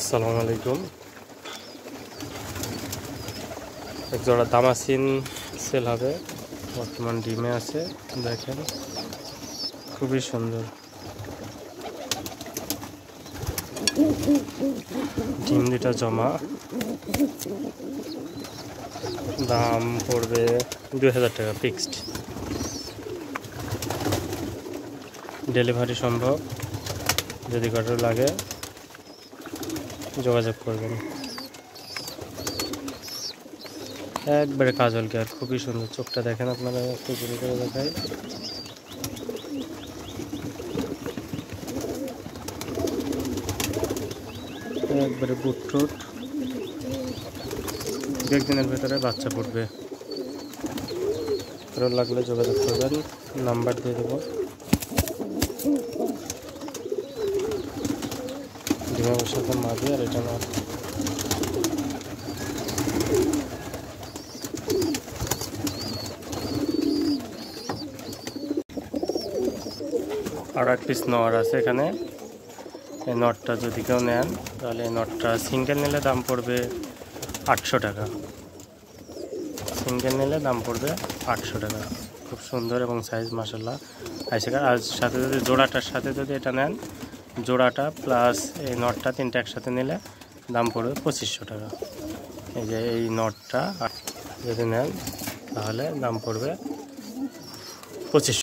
আসসালামু আলাইকুম। এক জোড়া দামাসিন সেল হবে, বর্তমান ডিমে আছে। দেখেন খুবই সুন্দর ডিম, দুটা জমা। দাম পড়বে 2000 টাকা ফিক্সড। ডেলিভারি সম্ভব, যদি কারো লাগে যোগাযোগ করবেন। একবারে কাজল কে, আর খুবই সুন্দর। চোখটা দেখেন, আপনারা একটু জোরে করে দেখাই। একবারে বুটরুট, একদিনের ভেতরে বাচ্চা ফুটবে। কারো লাগলে যোগাযোগ করবেন, নাম্বার দিয়ে দেবো। ডিমে বসাতে মাঝে, আর এটা না আর এক পিস নর আছে এখানে। এই নটটা যদি কেউ নেন, তাহলে এই নটটা সিঙ্গেল নিলে দাম পড়বে 800 টাকা। সিঙ্গেল নিলে দাম পড়বে 800 টাকা। খুব সুন্দর এবং সাইজ মাশাআল্লাহ আইসে। আর সাথে যদি জোড়াটার সাথে যদি এটা নেন, জোড়াটা প্লাস এই নটটা তিনটা একসাথে নিলে দাম পড়বে 2500 টাকা। এই যে এই নটটা যদি নেন, তাহলে দাম পড়বে 2500।